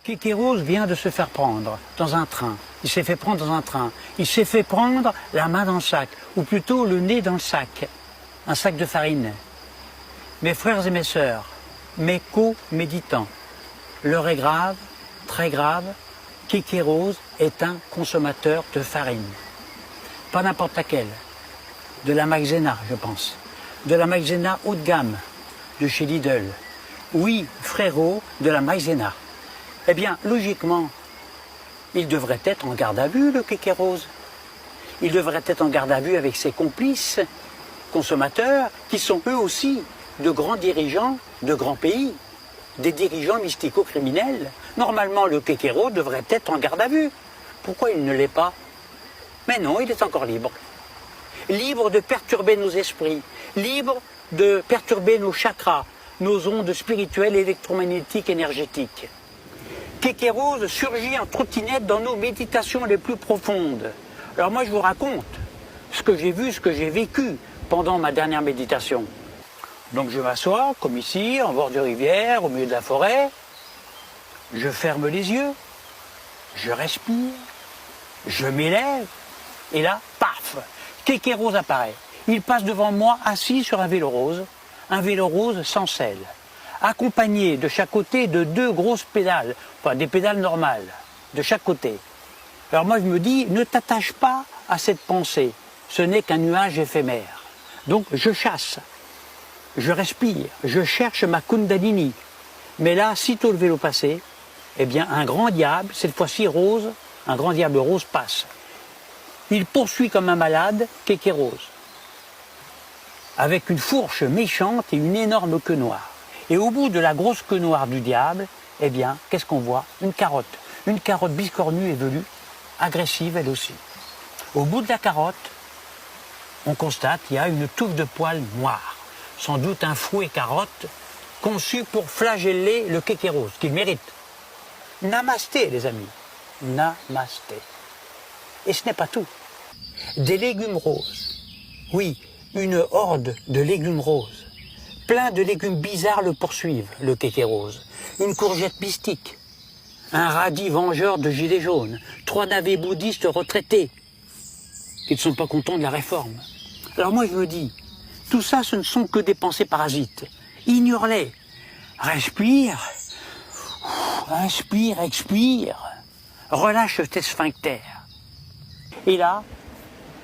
Kékéros vient de se faire prendre dans un train. Il s'est fait prendre dans un train. Il s'est fait prendre la main dans le sac, ou plutôt le nez dans le sac. Un sac de farine. Mes frères et mes sœurs, mes co-méditants, l'heure est grave, très grave. Kékéros est un consommateur de farine. Pas n'importe laquelle. De la maïzena, je pense. De la maïzena haut de gamme, de chez Lidl. Oui, frérot, de la maïzena. Eh bien, logiquement, il devrait être en garde à vue, le Kékéros. Il devrait être en garde à vue avec ses complices consommateurs, qui sont eux aussi de grands dirigeants de grands pays, des dirigeants mystico-criminels. Normalement, le Kékéros devrait être en garde à vue. Pourquoi il ne l'est pas? Mais non, il est encore libre. Libre de perturber nos esprits, libre de perturber nos chakras, nos ondes spirituelles, électromagnétiques, énergétiques. Kékéros surgit en trottinette dans nos méditations les plus profondes. Alors moi je vous raconte ce que j'ai vu, ce que j'ai vécu pendant ma dernière méditation. Donc je m'assois, comme ici, en bord de rivière, au milieu de la forêt. Je ferme les yeux, je respire, je m'élève, et là, paf, Kékéros apparaît. Il passe devant moi assis sur un vélo rose sans selle, accompagné de chaque côté de deux grosses pédales, enfin des pédales normales, de chaque côté. Alors moi je me dis, ne t'attache pas à cette pensée, ce n'est qu'un nuage éphémère. Donc je chasse, je respire, je cherche ma Kundalini. Mais là, sitôt le vélo passé, eh bien un grand diable, cette fois-ci rose, un grand diable rose passe. Il poursuit comme un malade Kékéros, avec une fourche méchante et une énorme queue noire. Et au bout de la grosse queue noire du diable, eh bien, qu'est-ce qu'on voit? Une carotte biscornue et velue, agressive elle aussi. Au bout de la carotte, on constate qu'il y a une touffe de poils noirs, sans doute un fouet carotte, conçu pour flageller le Kékéros, qu'il mérite. Namasté, les amis, namasté. Et ce n'est pas tout. Des légumes roses. Oui, une horde de légumes roses. Plein de légumes bizarres le poursuivent, le Kékéros. Une courgette mystique, un radis vengeur de gilets jaunes, 3 navets bouddhistes retraités qui ne sont pas contents de la réforme. Alors moi je me dis, tout ça ce ne sont que des pensées parasites. Ignore-les. Respire, inspire, expire. Relâche tes sphincters. Et là,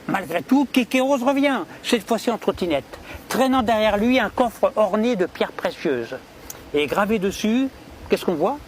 malgré tout, Kékéros revient, cette fois-ci en trottinette, traînant derrière lui un coffre orné de pierres précieuses. Et gravé dessus, qu'est-ce qu'on voit?